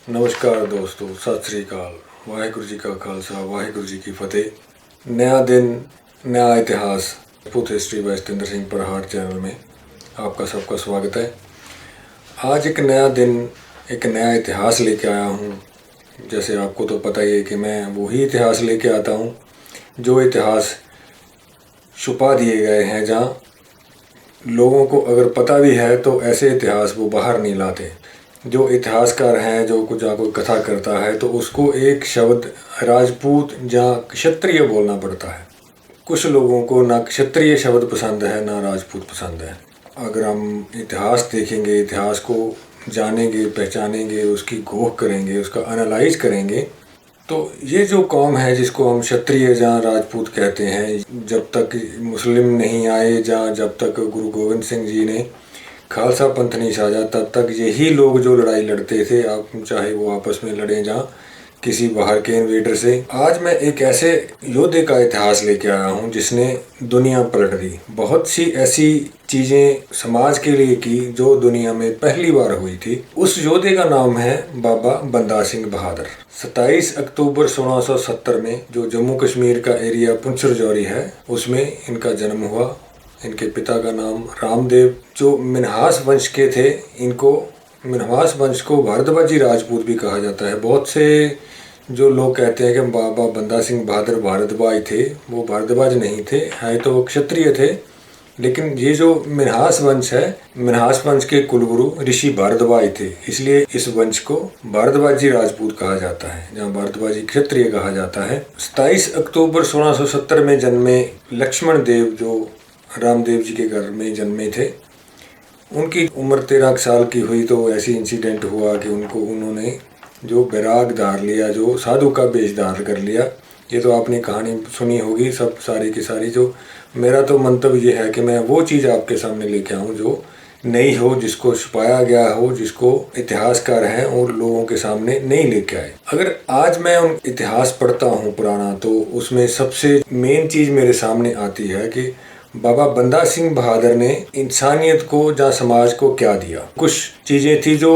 नमस्कार दोस्तों, सत श्री अकाल। वाहिगुरु जी का खालसा, वाहिगुरु जी की फतेह। नया दिन, नया इतिहास। Rajput history by Satendra Singh Parhar channel में आपका सबका स्वागत है। आज एक नया दिन, एक नया इतिहास लेके आया हूँ। जैसे आपको तो पता ही है कि मैं वही इतिहास लेके आता हूँ जो इतिहास छुपा दिए गए हैं, जहाँ लोगों को अगर पता भी है तो ऐसे इतिहास वो बाहर नहीं लाते। जो इतिहासकार हैं, जो कुछ कोई कथा करता है तो उसको एक शब्द राजपूत या क्षत्रिय बोलना पड़ता है। कुछ लोगों को ना क्षत्रिय शब्द पसंद है ना राजपूत पसंद है। अगर हम इतिहास देखेंगे, इतिहास को जानेंगे, पहचानेंगे, उसकी घोख करेंगे, उसका एनालाइज करेंगे, तो ये जो कौम है जिसको हम क्षत्रिय या राजपूत कहते हैं, जब तक मुस्लिम नहीं आए या जब तक गुरु गोविंद सिंह जी ने खालसा पंथ नहीं साजा, तब तक यही लोग जो लड़ाई लड़ते थे, आप चाहे वो आपस में लड़े या किसी बाहर के इन्वेडर से। आज मैं एक ऐसे योद्धे का इतिहास लेके आया हूँ जिसने दुनिया पलट दी। बहुत सी ऐसी चीज़ें समाज के लिए की जो दुनिया में पहली बार हुई थी। उस योद्धे का नाम है बाबा बंदा सिंह बहादुर। 27 अक्टूबर 1670 में जो जम्मू कश्मीर का एरिया पुंछ राजौरी है, उसमें इनका जन्म हुआ। इनके पिता का नाम रामदेव, जो मिन्हास वंश के थे। इनको मिन्हास वंश को भारद्वाजी राजपूत भी कहा जाता है। बहुत से जो लोग कहते हैं कि बाबा बंदा सिंह बहादुर भारद्वाज थे, वो भारद्वाज नहीं थे, है तो वो क्षत्रिय थे। लेकिन ये जो मिन्हास वंश है, मिन्हास वंश के कुलगुरु ऋषि भारद्वाज थे, इसलिए इस वंश को भारद्वाजी राजपूत कहा जाता है, जहाँ भारद्वाजी क्षत्रिय कहा जाता है। 27 अक्टूबर 1670 में जन्मे लक्ष्मण देव, जो रामदेव जी के घर में जन्मे थे। उनकी उम्र 13 साल की हुई तो ऐसी इंसिडेंट हुआ कि उन्होंने जो बैराग धार लिया, जो साधु का वेश धार कर लिया। ये तो आपने कहानी सुनी होगी सब सारी की सारी। जो मेरा तो मंतव्य ये है कि मैं वो चीज़ आपके सामने लेके आऊँ जो नई हो, जिसको छुपाया गया हो, जिसको इतिहासकार हैं और लोगों के सामने नहीं लेके आए। अगर आज मैं उन इतिहास पढ़ता हूँ पुराना, तो उसमें सबसे मेन चीज़ मेरे सामने आती है कि बाबा बंदा सिंह बहादुर ने इंसानियत को या समाज को क्या दिया। कुछ चीज़ें थी जो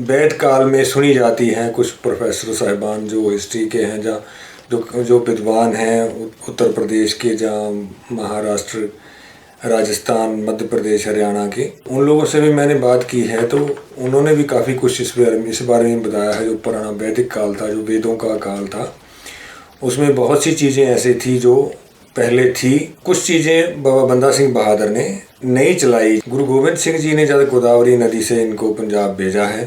बैठ काल में सुनी जाती हैं। कुछ प्रोफेसर साहिबान जो हिस्ट्री के हैं, या जो विद्वान हैं उत्तर प्रदेश के, जहाँ महाराष्ट्र, राजस्थान, मध्य प्रदेश, हरियाणा के, उन लोगों से भी मैंने बात की है। तो उन्होंने भी काफ़ी कुछ इस बारे में बताया है। जो पुराना वैदिक काल था, जो वेदों का काल था, उसमें बहुत सी चीज़ें ऐसी थी जो पहले थी। कुछ चीज़ें बाबा बंदा सिंह बहादुर ने नहीं चलाई। गुरु गोविंद सिंह जी ने जब गोदावरी नदी से इनको पंजाब भेजा है,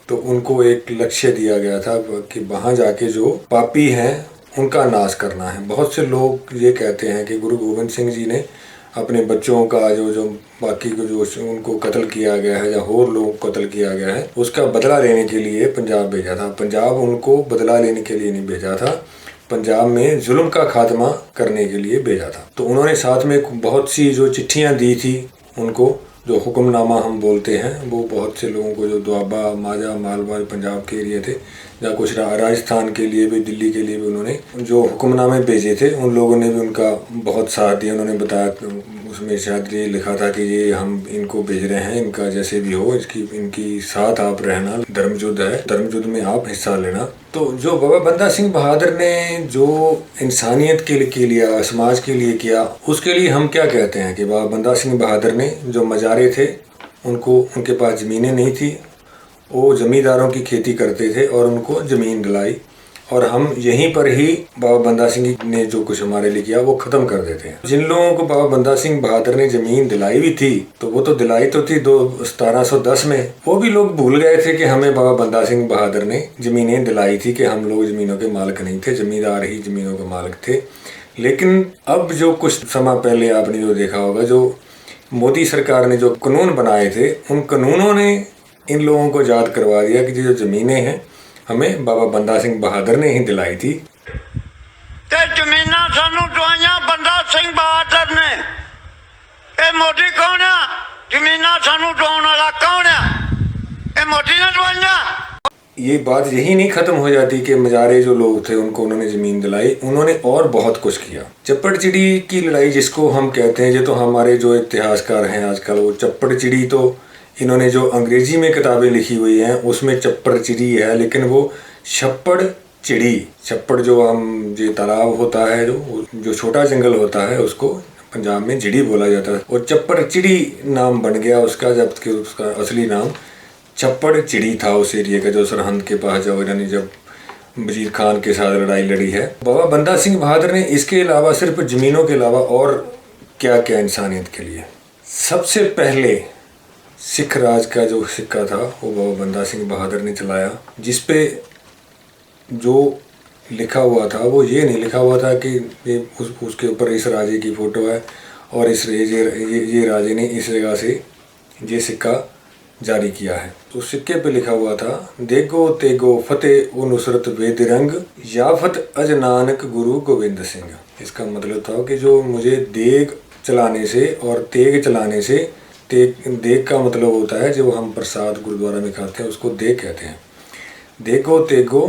तो उनको एक लक्ष्य दिया गया था कि वहाँ जाके जो पापी हैं उनका नाश करना है। बहुत से लोग ये कहते हैं कि गुरु गोविंद सिंह जी ने अपने बच्चों का जो बाकी को जो उनको कत्ल किया गया है या और लोगों को कत्ल किया गया है, उसका बदला लेने के लिए पंजाब भेजा था। पंजाब उनको बदला लेने के लिए नहीं भेजा था, पंजाब में जुल्म का खात्मा करने के लिए भेजा था। तो उन्होंने साथ में बहुत सी जो चिट्ठियां दी थी उनको, जो हुक्मनामा हम बोलते हैं, वो बहुत से लोगों को, जो दुआबा, माजा, मालवा, पंजाब के एरिया थे, या कुछ राजस्थान के लिए भी, दिल्ली के लिए भी उन्होंने जो हुक्मनामे भेजे थे, उन लोगों ने भी उनका बहुत साथ दिया। उन्होंने बताया, उसमें शायद ये लिखा था कि ये हम इनको भेज रहे हैं, इनका जैसे भी हो, इनकी साथ आप रहना, धर्म युद्ध है, धर्म युद्ध में आप हिस्सा लेना। तो जो बाबा बंदा सिंह बहादुर ने जो इंसानियत के लिए लिया, समाज के लिए किया, उसके लिए हम क्या कहते हैं कि बाबा बंदा सिंह बहादुर ने जो मजारे थे, उनके पास ज़मीनें नहीं थी, वो ज़मींदारों की खेती करते थे और उनको ज़मीन दिलाई, और हम यहीं पर ही बाबा बंदा सिंह ने जो कुछ हमारे लिए किया वो ख़त्म कर देते हैं। जिन लोगों को बाबा बंदा सिंह बहादुर ने ज़मीन दिलाई भी थी, तो वो तो दिलाई तो थी 1710 में, वो भी लोग भूल गए थे कि हमें बाबा बंदा सिंह बहादुर ने ज़मीनें दिलाई थी, कि हम लोग ज़मीनों के मालिक नहीं थे, ज़मींदार ही ज़मीनों के मालिक थे। लेकिन अब जो कुछ समय पहले आपने जो देखा होगा, जो मोदी सरकार ने जो कानून बनाए थे, उन कानूनों ने इन लोगों को याद करवा दिया कि जो ज़मीनें हैं हमें बाबा बंदा सिंह बहादुर ने ही दिलाई थी। ते जमीना सानू दवाइयां बंदा सिंह बहादुर ने। ए मोदी कौन है? जमीना सानू दवाने वाला कौन है? ए मोदी ने दवाइयां। ये बात यही नहीं खत्म हो जाती कि मजारे जो लोग थे उनको उन्होंने ज़मीन दिलाई, उन्होंने और बहुत कुछ किया। चप्पड़ चिड़ी की लड़ाई जिसको हम कहते हैं, ये तो हमारे जो इतिहासकार हैं आजकल, वो चप्पड़ चिड़ी तो इन्होंने जो अंग्रेजी में किताबें लिखी हुई हैं उसमें चप्पड़ चिड़ी है, लेकिन वो छप्पड़ चिड़ी, छप्पड़ जो हम जो तालाब होता है, जो छोटा जंगल होता है उसको पंजाब में झिड़ी बोला जाता है, और चप्पड़ चिड़ी नाम बन गया उसका, जबकि उसका असली नाम छप्पड़ चिड़ी था उस एरिया का, जो सरहंद के पास जब इन्होंने जब वजीर खान के साथ लड़ाई लड़ी है। बाबा बंदा सिंह बहादुर ने इसके अलावा सिर्फ ज़मीनों के अलावा और क्या क्या इंसानियत के लिए, सबसे पहले सिख राज का जो सिक्का था वो बाबा बंदा सिंह बहादुर ने चलाया, जिस पे जो लिखा हुआ था वो ये नहीं लिखा हुआ था कि ये उसके ऊपर इस राजे की फ़ोटो है और इस ये राजे ने इस जगह से ये सिक्का जारी किया है। तो सिक्के पे लिखा हुआ था, देगो तेगो फतेह ओ नुसरत बेदरंग याफत अज नानक गुरु गोविंद सिंह। इसका मतलब था कि जो मुझे देग चलाने से और तेग चलाने से, देग का मतलब होता है जो हम प्रसाद गुरुद्वारा में खाते हैं उसको देग कहते हैं। देगो तेगो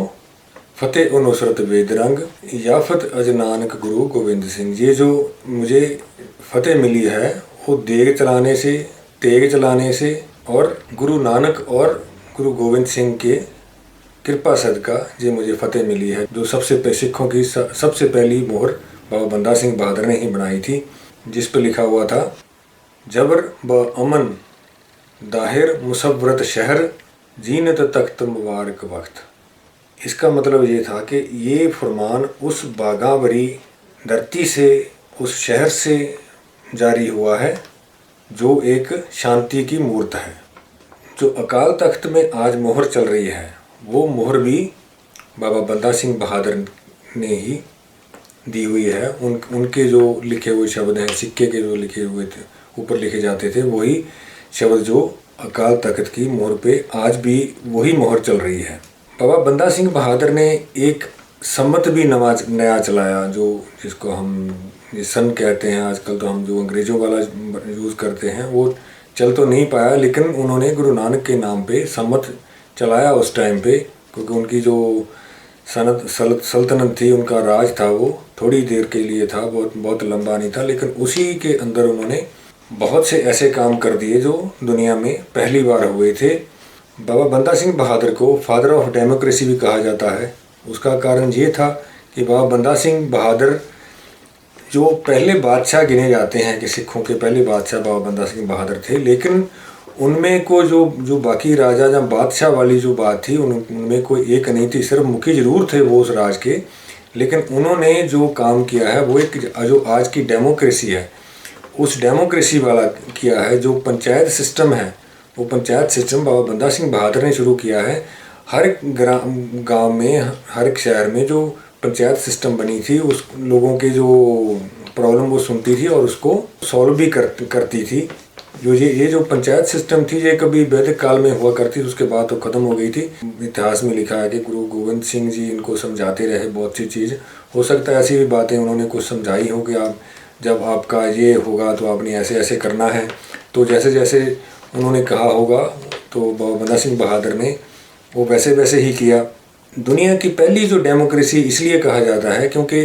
फतेह ओ नुसरत बेदरंग याफत अज नानक गुरु गोविंद सिंह। ये जो मुझे फतेह मिली है वो देग चलाने से, तेग चलाने से और गुरु नानक और गुरु गोविंद सिंह के कृपा सदका ये मुझे फतेह मिली है, जो सिखों की सबसे पहली मोहर बाबा बंदा सिंह बहादुर ने ही बनाई थी, जिस पर लिखा हुआ था, जबर ब अमन दाहिर मुसव्वरत शहर जीनत तख्त मुबारक वक्त। इसका मतलब ये था कि ये फरमान उस बागावरी धरती से, उस शहर से जारी हुआ है जो एक शांति की मूर्त है। जो अकाल तख्त में आज मोहर चल रही है वो मोहर भी बाबा बंदा सिंह बहादुर ने ही दी हुई है। उनके जो लिखे हुए शब्द हैं, सिक्के के जो लिखे हुए थे ऊपर लिखे जाते थे, वही शब्द जो अकाल तख्त की मोहर पे आज भी वही मोहर चल रही है। बाबा बंदा सिंह बहादुर ने एक सम्मत भी नया चलाया, जो जिसको हम सन कहते हैं आजकल, तो हम जो अंग्रेज़ों वाला यूज़ करते हैं वो चल तो नहीं पाया, लेकिन उन्होंने गुरु नानक के नाम पे सम्मत चलाया उस टाइम पे, क्योंकि उनकी जो सल्तनत थी, उनका राज था, वो थोड़ी देर के लिए था, बहुत लंबा नहीं था, लेकिन उसी के अंदर उन्होंने बहुत से ऐसे काम कर दिए जो दुनिया में पहली बार हुए थे। बाबा बंदा सिंह बहादुर को फादर ऑफ डेमोक्रेसी भी कहा जाता है। उसका कारण ये था कि बाबा बंदा सिंह बहादुर जो पहले बादशाह गिने जाते हैं, कि सिखों के पहले बादशाह बाबा बंदा सिंह बहादुर थे, लेकिन उनमें को जो बाकी राजा या बादशाह वाली जो बात थी उनमें कोई एक नहीं थी, सिर्फ मुखी ज़रूर थे वो उस राज के, लेकिन उन्होंने जो काम किया है वो एक जो आज की डेमोक्रेसी है उस डेमोक्रेसी वाला किया है। जो पंचायत सिस्टम है वो पंचायत सिस्टम बाबा बंदा सिंह बहादुर ने शुरू किया है। हर गांव में, हर एक शहर में जो पंचायत सिस्टम बनी थी, उस लोगों के जो प्रॉब्लम वो सुनती थी और उसको सॉल्व भी करती थी। जो ये जो पंचायत सिस्टम थी ये कभी वैदिक काल में हुआ करती थी, उसके बाद तो ख़त्म हो गई थी। इतिहास में लिखा है कि गुरु गोविंद सिंह जी इनको समझाते रहे बहुत सी चीज़। हो सकता है ऐसी भी बातें उन्होंने कुछ समझाई हो कि आप जब आपका ये होगा तो आपने ऐसे ऐसे करना है, तो जैसे जैसे उन्होंने कहा होगा तो बाबा बंदा सिंह बहादुर ने वो वैसे वैसे ही किया। दुनिया की पहली जो डेमोक्रेसी इसलिए कहा जाता है क्योंकि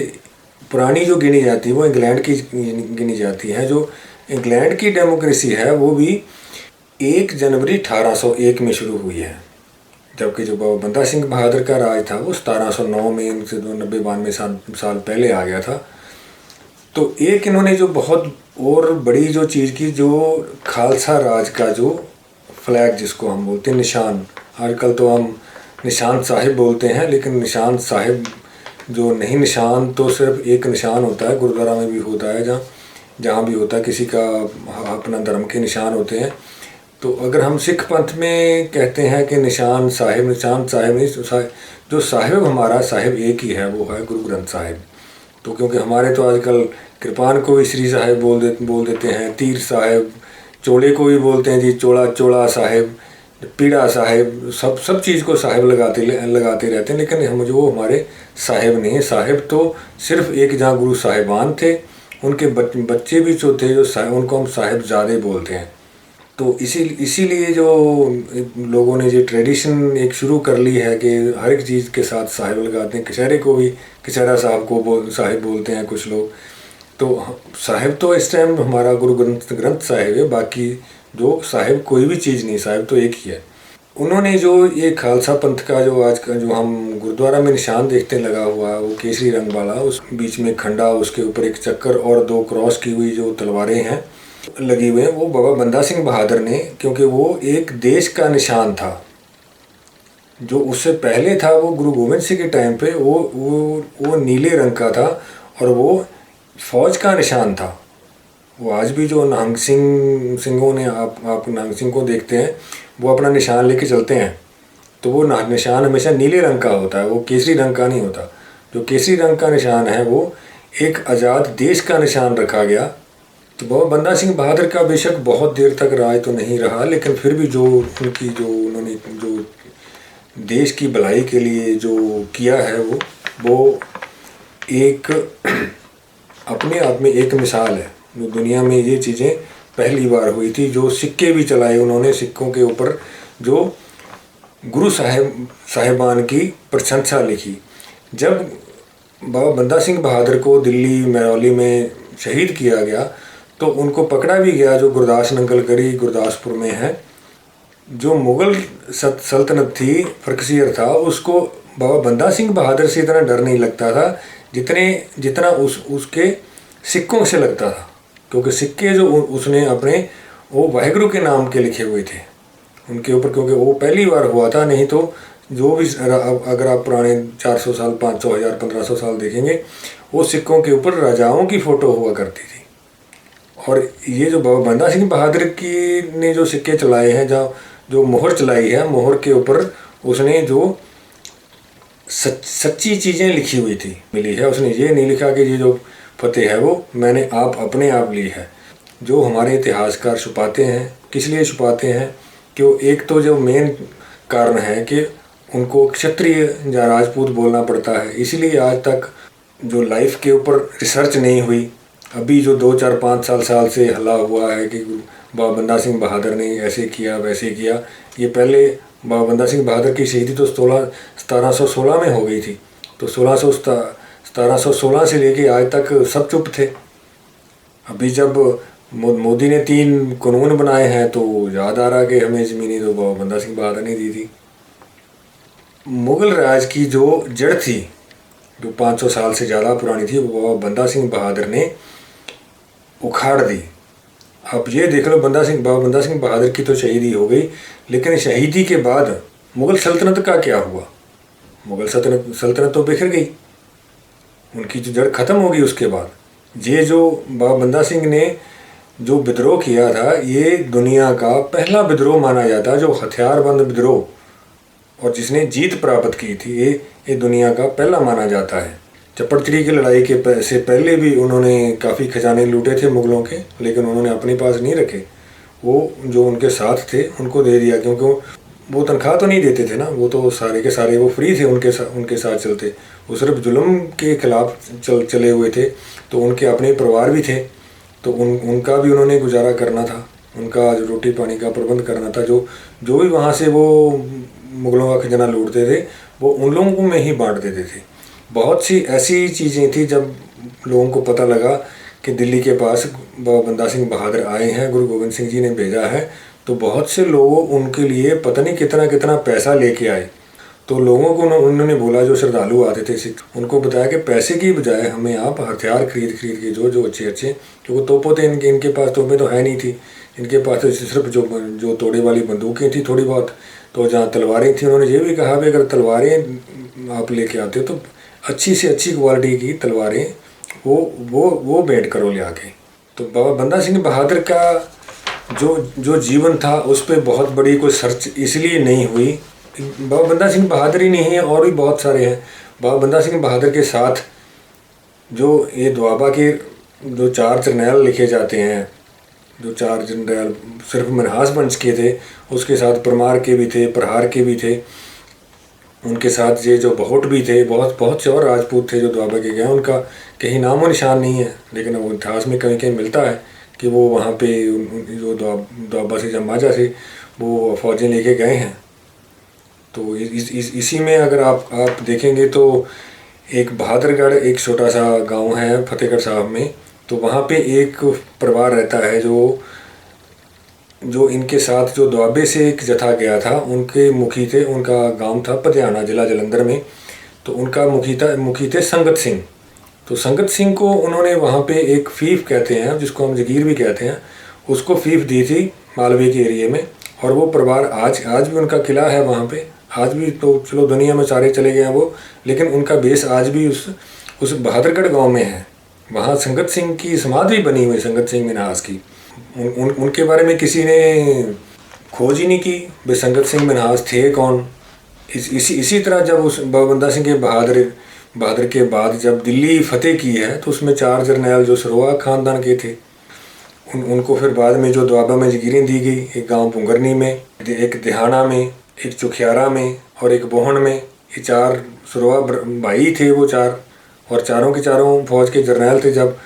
पुरानी जो गिनी जाती है वो इंग्लैंड की गिनी जाती है। जो इंग्लैंड की डेमोक्रेसी है वो भी 1 जनवरी 1801 में शुरू हुई है, जबकि जो बाबा बंदा सिंह बहादुर का राज था वो 1709 में, उनसे 90-92 साल पहले आ गया था। तो एक इन्होंने जो बहुत और बड़ी जो चीज़ की, जो खालसा राज का जो फ्लैग जिसको हम बोलते हैं, निशान, आजकल तो हम निशान साहिब बोलते हैं, लेकिन निशान साहिब जो नहीं, निशान तो सिर्फ एक निशान होता है, गुरुद्वारा में भी होता है, जहाँ भी होता है, किसी का अपना धर्म के निशान होते हैं। तो अगर हम सिख पंथ में कहते हैं कि निशान साहिब नहीं, जो साहिब हमारा साहिब एक ही है, वो है गुरु ग्रंथ साहिब। तो क्योंकि हमारे तो आजकल कृपान को भी श्री साहिब बोल देते हैं, तीर साहिब, चोले को भी बोलते हैं जी चोला साहिब, पीड़ा साहिब, सब चीज़ को साहिब लगाते रहते हैं, लेकिन हम जो हमारे साहिब नहीं है। साहिब तो सिर्फ एक जहाँ गुरु साहिबान थे, उनके बच्चे भी जो थे, जो उनको हम साहिबजादे बोलते हैं। तो इसीलिए जो लोगों ने ये ट्रेडिशन एक शुरू कर ली है कि हर एक चीज़ के साथ साहिब लगाते हैं। कचहरे को भी कचहरा साहब को साहिब बोलते हैं कुछ लोग। तो साहिब तो इस टाइम हमारा गुरु ग्रंथ साहिब है, बाकी जो साहिब कोई भी चीज़ नहीं, साहिब तो एक ही है। उन्होंने जो ये खालसा पंथ का जो आज का जो हम गुरुद्वारा में निशान देखते हैं लगा हुआ, वो केसरी रंग वाला, उस बीच में खंडा, उसके ऊपर एक चक्कर और 2 क्रॉस की हुई जो तलवारें हैं लगी हुए हैं, वो बाबा बंदा सिंह बहादुर ने, क्योंकि वो एक देश का निशान था। जो उससे पहले था वो गुरु गोविंद सिंह के टाइम पे वो नीले रंग का था और वो फौज का निशान था। वो आज भी जो नाहंग सिंहों ने आप नाहंग सिंह को देखते हैं, वो अपना निशान लेके चलते हैं, तो वो निशान हमेशा नीले रंग का होता है, वो केसरी रंग का नहीं होता। जो केसरी रंग का निशान है वो एक आज़ाद देश का निशान रखा गया। तो बाबा बंदा सिंह बहादुर का बेशक बहुत देर तक राज तो नहीं रहा, लेकिन फिर भी जो उन्होंने जो देश की भलाई के लिए जो किया है वो एक अपने आप में एक मिसाल है। जो दुनिया में ये चीज़ें पहली बार हुई थी। जो सिक्के भी चलाए उन्होंने, सिक्कों के ऊपर जो गुरु साहिबान की प्रशंसा लिखी। जब बाबा बंदा सिंह बहादुर को दिल्ली महरौली में शहीद किया गया तो उनको पकड़ा भी गया, जो गुरदास नंगल गढ़ी गुरदासपुर में है। जो मुग़ल सल्तनत थी, फ़र्कसियर था, उसको बाबा बंदा सिंह बहादुर से इतना डर नहीं लगता था जितना उसके सिक्कों से लगता था, क्योंकि सिक्के जो उसने अपने वो वाहिगुरु के नाम के लिखे हुए थे उनके ऊपर, क्योंकि वो पहली बार हुआ था। नहीं तो जो भी अगर आप पुराने 400 साल 500 1000 1500 साल देखेंगे, वो सिक्कों के ऊपर राजाओं की फ़ोटो हुआ करती थी। और ये जो बाबा बंदा सिंह बहादुर की ने जो सिक्के चलाए हैं, जो मोहर चलाई है, मोहर के ऊपर उसने जो सच्ची चीज़ें लिखी हुई थी मिली है। उसने ये नहीं लिखा कि ये जो फतेह है वो मैंने अपने आप ली है। जो हमारे इतिहासकार छुपाते हैं, किस लिए छुपाते हैं कि वो एक तो जो मेन कारण है कि उनको क्षत्रिय या राजपूत बोलना पड़ता है, इसीलिए आज तक जो लाइफ के ऊपर रिसर्च नहीं हुई। अभी जो 2 4 5 साल से हल्ला हुआ है कि बाबा बंदा सिंह बहादुर ने ऐसे किया वैसे किया, ये पहले बाबा बंदा सिंह बहादुर की शहीदी तो 1716 में हो गई थी। तो 1716 से लेके आज तक सब चुप थे। अभी जब मोदी ने 3 कानून बनाए हैं तो याद आ रहा कि हमें ज़मीनी तो बाबा बंदा सिंह बहादुर ने दी थी। मुग़ल राज की जो जड़ थी, जो 500 साल से ज़्यादा पुरानी थी, वो बाबा बंदा सिंह बहादुर ने उखाड़ दी। आप ये देख लो, बाबा बंदा सिंह बहादुर की तो शहीदी हो गई, लेकिन शहीदी के बाद मुग़ल सल्तनत का क्या हुआ? मुग़ल सल्तनत तो बिखर गई, उनकी जो जड़ ख़त्म हो गई। उसके बाद ये जो बाबा बंदा सिंह ने जो विद्रोह किया था, ये दुनिया का पहला विद्रोह माना जाता है, जो हथियारबंद विद्रोह और जिसने जीत प्राप्त की थी, ये दुनिया का पहला माना जाता है। चप्पड़चिड़ी की लड़ाई के से पहले भी उन्होंने काफ़ी खजाने लूटे थे मुग़लों के, लेकिन उन्होंने अपने पास नहीं रखे। वो जो उनके साथ थे उनको दे दिया, क्योंकि वो तनख्वाह तो नहीं देते थे ना, वो तो सारे के सारे वो फ्री थे, उनके साथ चलते। वो सिर्फ जुल्म के खिलाफ चले हुए थे, तो उनके अपने परिवार भी थे, तो उनका भी उन्होंने गुजारा करना था, उनका जो रोटी पानी का प्रबंध करना था। जो भी वहाँ से वो मुग़लों का खजाना लूटते थे, वो उन लोगों में ही बांट देते थे। बहुत सी ऐसी चीज़ें थी, जब लोगों को पता लगा कि दिल्ली के पास बाबा बंदा सिंह बहादुर आए हैं, गुरु गोविंद सिंह जी ने भेजा है, तो बहुत से लोग उनके लिए पता नहीं कितना पैसा लेके आए। तो लोगों को उन्होंने बोला, जो श्रद्धालु आते थे सिख, उनको बताया कि पैसे की बजाय हमें आप हथियार खरीद के जो अच्छे क्योंकि तोपों थे इनके पास, तोपें तो है नहीं थी इनके पास, तो सिर्फ जो तोड़े वाली बंदूकें थी थोड़ी बहुत, तो जहाँ तलवारें थी उन्होंने ये भी कहा कि अगर तलवारें आप लेके आते हो तो अच्छी से अच्छी क्वालिटी की तलवारें वो भेंट करो ले आके। तो बाबा बंदा सिंह बहादुर का जो जीवन था उस पर बहुत बड़ी कोई सर्च इसलिए नहीं हुई। बाबा बंदा सिंह बहादुर ही नहीं है, और भी बहुत सारे हैं। बाबा बंदा सिंह बहादुर के साथ जो ये दोआबा के जो 4 जरनैल लिखे जाते हैं, जो 4 जरनैल सिर्फ मनहास वंश के थे, उसके साथ परमार के भी थे, प्रहार के भी थे, उनके साथ ये जो बहोट भी थे, बहुत से और राजपूत थे जो दोआबा के गए। उनका कहीं नामो निशान नहीं है, लेकिन वो इतिहास में कहीं कहीं मिलता है कि वो वहाँ पे जो दोआबा से या माझा से वो फौजें लेके गए हैं। तो इसी में अगर आप देखेंगे तो एक बहादुरगढ़ एक छोटा सा गांव है फतेहगढ़ साहब में, तो वहाँ पे एक परिवार रहता है जो जो इनके साथ जो दुआबे से एक जत्था गया था, उनके मुखी थे, उनका गांव था पटियाला, जिला जलंधर में। तो उनका मुखी थे संगत सिंह। तो संगत सिंह को उन्होंने वहाँ पे एक फीफ कहते हैं, जिसको हम जगीर भी कहते हैं, उसको फीफ दी थी मालवे के एरिए में। और वो परिवार आज भी उनका किला है वहाँ पे, आज भी। तो चलो दुनिया में सारे चले गए हैं वो, लेकिन उनका बेस आज भी उस बहादुरगढ़ गांव में है। वहाँ संगत सिंह की समाधि बनी हुई, संगत सिंह मिन्हास की। उनके बारे में किसी ने खोज ही नहीं की, भाई संगत सिंह मिन्हास थे कौन। इसी तरह जब उस बाबा बंदा सिंह के बहादुर के बाद जब दिल्ली फतेह की है, तो उसमें 4 जरनैल जो सरोआ ख़ानदान के थे, उनको फिर बाद में जो दुआबा में जगीरें दी गई, एक गांव पुंगरनी में, एक दिहाना में, एक चुखियारा में और एक बोहन में। ये 4 सरोआ भाई थे वो 4, और चारों के चारों फौज के जर्नैल थे। जब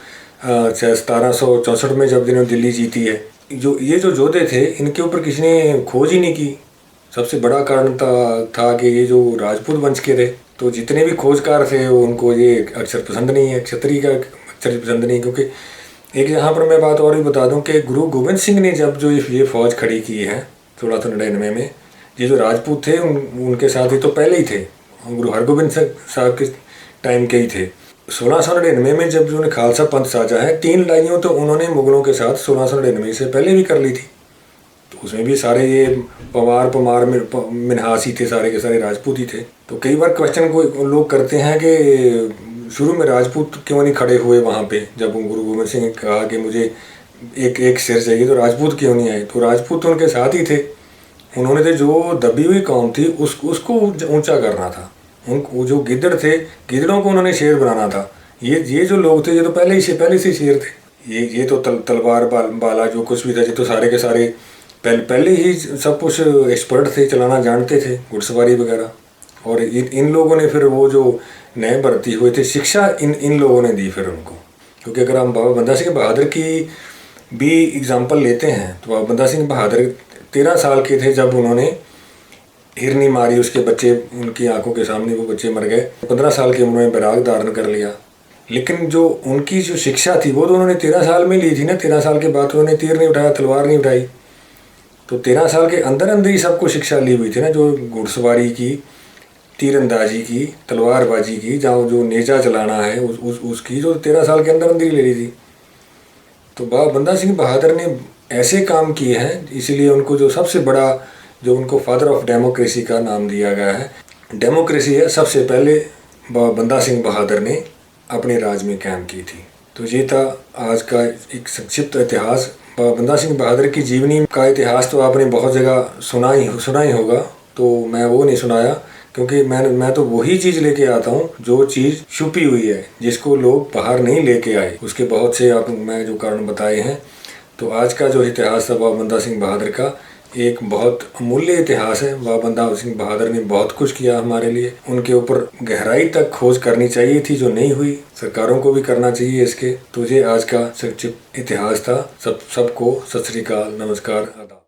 1764 में जब जिन्होंने दिल्ली जीती है, ये जो योद्धे थे, इनके ऊपर किसी ने खोज ही नहीं की। सबसे बड़ा कारण था कि ये जो राजपूत वंश के थे, तो जितने भी खोजकार थे उनको ये अक्षर पसंद नहीं है, क्षत्रिय का अक्षर पसंद नहीं। क्योंकि एक यहाँ पर मैं बात और भी बता दूं कि गुरु गोविंद सिंह ने जब जो ये फौज खड़ी की है 1699 में, ये जो राजपूत थे उनके साथ ही तो पहले ही थे, गुरु हरगोबिंद साहब के टाइम के ही थे। 1699 में जब उन्होंने खालसा पंथ साजा है, 3 लड़ाइयों तो उन्होंने मुगलों के साथ 1699 से पहले भी कर ली थी। तो उसमें भी सारे ये पमार मिन्हास ही थे, सारे के सारे राजपूत ही थे। तो कई बार क्वेश्चन को लोग करते हैं कि शुरू में राजपूत क्यों नहीं खड़े हुए वहाँ पे, जब गुरु गोविंद सिंह ने कहा कि मुझे एक सिर चाहिए, तो राजपूत क्यों नहीं आए। तो राजपूत उनके साथ ही थे, उन्होंने तो जो दबी हुई कौम थी उसको ऊंचा करना था। उनको जो गिद्दड़ थे, गिद्दड़ों को उन्होंने शेर बनाना था। ये जो लोग थे, ये तो पहले से शेर थे। ये तो तलवार बाला जो कुछ भी था, ये तो सारे के सारे पहले ही सब कुछ एक्सपर्ट थे, चलाना जानते थे, घुड़सवारी वगैरह। और इन लोगों ने फिर वो जो नए भर्ती हुए थे, शिक्षा इन लोगों ने दी फिर उनको। क्योंकि अगर हम बाबा बंदा सिंह बहादुर की भी एग्जाम्पल लेते हैं, तो बाबा बंदा सिंह बहादुर 13 साल के थे जब उन्होंने हिरनी मारी, उसके बच्चे उनकी आंखों के सामने वो बच्चे मर गए। 15 साल की उम्र में बैराग धारण कर लिया। लेकिन जो उनकी जो शिक्षा थी वो तो उन्होंने 13 साल में ली थी ना। 13 साल के बाद उन्होंने तीर नहीं उठाया, तलवार नहीं उठाई। तो 13 साल के अंदर ही सबको शिक्षा ली हुई थी ना, जो घुड़सवारी की, तीरंदाजी की, तलवारबाजी की, जहाँ जो नेजा चलाना है उसकी जो 13 साल के अंदर ही ले ली थी। तो बाबा बंदा सिंह बहादुर ने ऐसे काम किए हैं, इसीलिए उनको जो सबसे बड़ा, जो उनको फादर ऑफ डेमोक्रेसी का नाम दिया गया है। डेमोक्रेसी है सबसे पहले बाबा बंदा सिंह बहादुर ने अपने राज में कायम की थी। तो ये था आज का एक संक्षिप्त इतिहास। बाबा बंदा सिंह बहादुर की जीवनी का इतिहास तो आपने बहुत जगह सुना ही होगा, तो मैं वो नहीं सुनाया, क्योंकि मैं तो वही चीज़ लेके आता हूँ जो चीज़ छुपी हुई है, जिसको लोग बाहर नहीं लेके आए। उसके बहुत से मैं जो कारण बताए हैं। तो आज का जो इतिहास था बाबा बंदा सिंह बहादुर का, एक बहुत अमूल्य इतिहास है। बाबा बंदा सिंह बहादुर ने बहुत कुछ किया हमारे लिए। उनके ऊपर गहराई तक खोज करनी चाहिए थी, जो नहीं हुई। सरकारों को भी करना चाहिए इसके। तो ये आज का संक्षिप्त इतिहास था। सबको सत श्री अकाल, नमस्कार, आदाब।